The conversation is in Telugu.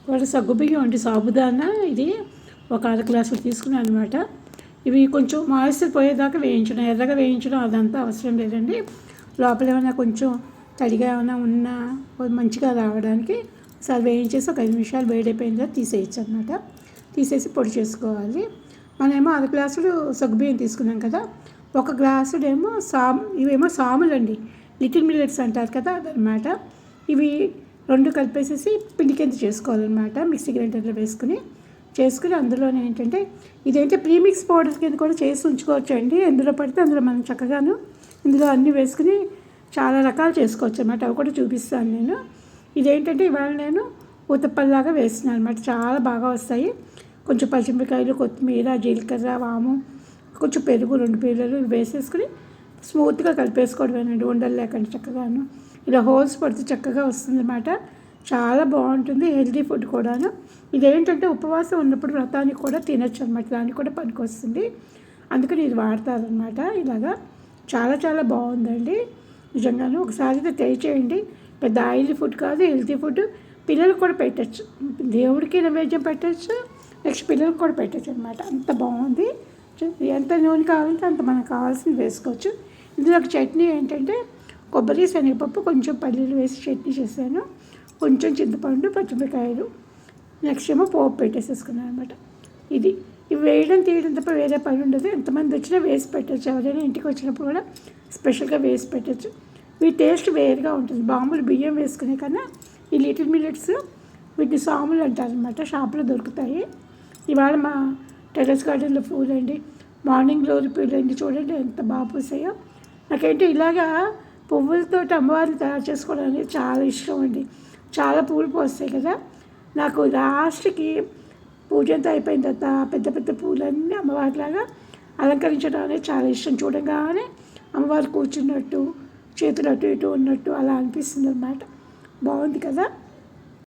వాటి సగ్గుబియ్యం అంటే సాబుదానా ఇది ఒక అర గ్లాసులు తీసుకున్నాను అనమాట. ఇవి కొంచెం మాయిశ్చర్ పోయేదాకా వేయించడం, ఎర్రగా వేయించడం అదంతా అవసరం లేదండి. లోపల ఏమైనా కొంచెం తడిగా ఏమైనా ఉన్నా మంచిగా రావడానికి ఒకసారి వేయించేసి ఒక 5 నిమిషాలు వేడైపోయిన తర్వాత తీసేయచ్చు అనమాట. తీసేసి పొడి చేసుకోవాలి. మనమేమో అర గ్లాసులు సగ్గుబియ్యం తీసుకున్నాం కదా, ఒక గ్లాసుడేమో ఇవేమో సాములు అండి, లిటిల్ మిల్లెట్స్ అంటారు కదా అదనమాట. ఇవి 2 కలిపేసేసి పిండి కింద చేసుకోవాలన్నమాట. మిక్సీ గ్రైండర్లో చేసుకుని అందులోనే ఏంటంటే ఇదైతే ప్రీమిక్స్ పౌడర్ కింద కూడా చేసి ఉంచుకోవచ్చు అండి. ఎందులో పడితే అందులో మనం చక్కగాను ఇందులో అన్నీ వేసుకుని చాలా రకాలు చేసుకోవచ్చు అనమాట. అవి కూడా చూపిస్తాను నేను. ఇదేంటంటే ఇవాళ నేను ఊతప్పల్లాగా వేస్తున్నాను అనమాట. చాలా బాగా వస్తాయి. కొంచెం పచ్చిమిరపకాయలు, కొత్తిమీర, జీలకర్ర, వాము, కొంచెం పెరుగు, 2 పిల్లలు వేసేసుకుని స్మూత్గా కలిపేసుకోవడమేనండి. ఉండలు లేకుండా చక్కగాను ఇలా హోల్స్ పడితే చక్కగా వస్తుందన్నమాట. చాలా బాగుంటుంది, హెల్తీ ఫుడ్ కూడాను. ఇదేంటంటే ఉపవాసం ఉన్నప్పుడు వ్రతానికి కూడా తినచ్చు అనమాట. దానికి కూడా పనికొస్తుంది. అందుకని ఇది వాడతారనమాట. ఇలాగా చాలా చాలా బాగుందండి నిజంగాను. ఒకసారి అయితే ట్రై చేయండి. పెద్ద ఆయిల్ ఫుడ్ కాదు, హెల్తీ ఫుడ్. పిల్లలకు కూడా పెట్టచ్చు, దేవుడికి నైవేద్యం పెట్టచ్చు, నెక్స్ట్ పిల్లలకు కూడా పెట్టచ్చు అనమాట. అంత బాగుంది. ఎంత నూనె కావాలంటే అంత మనకు కావాల్సింది వేసుకోవచ్చు. ఇందులో ఒక చట్నీ ఏంటంటే కొబ్బరి, శనగపప్పు, కొంచెం పల్లీలు వేసి చట్నీ చేశాను. కొంచెం చింతపండు, పచ్చిమిరకాయలు, నెక్స్ట్ ఏమో పోపు పెట్టేసేసుకున్నాను అనమాట. ఇవి వేయడం తీయడం తప్ప వేరే పని ఉండదు. ఎంతమంది వచ్చినా వేసి పెట్టచ్చు. ఎవరైనా ఇంటికి వచ్చినప్పుడు కూడా స్పెషల్గా వేసి పెట్టచ్చు. వీటి టేస్ట్ వేరుగా ఉంటుంది. మామూలు బియ్యం వేసుకునే కన్నా ఈ లిటిల్ మిల్లెట్స్ వీటిని సాములు అంటారనమాట. షాప్లో దొరుకుతాయి. ఇవాళ మా టెర్రస్ గార్డెన్లో పూలండి, మార్నింగ్ గ్లోరీ పూలండి. చూడండి ఎంత బాగా పూసాయో. నాకేంటి ఇలాగా పువ్వులతో అమ్మవారిని తయారు చేసుకోవడం అనేది చాలా ఇష్టం అండి. చాలా పూలు పోస్తాయి కదా. నాకు లాస్ట్కి పూజ అంతా అయిపోయిన తర్వాత పెద్ద పెద్ద పూలన్నీ అమ్మవారిలాగా అలంకరించడం అనేది చాలా ఇష్టం. చూడగానే అమ్మవారు కూర్చున్నట్టు, చేతులు అటు ఇటు ఉన్నట్టు అలా అనిపిస్తుంది అన్నమాట. బాగుంది కదా.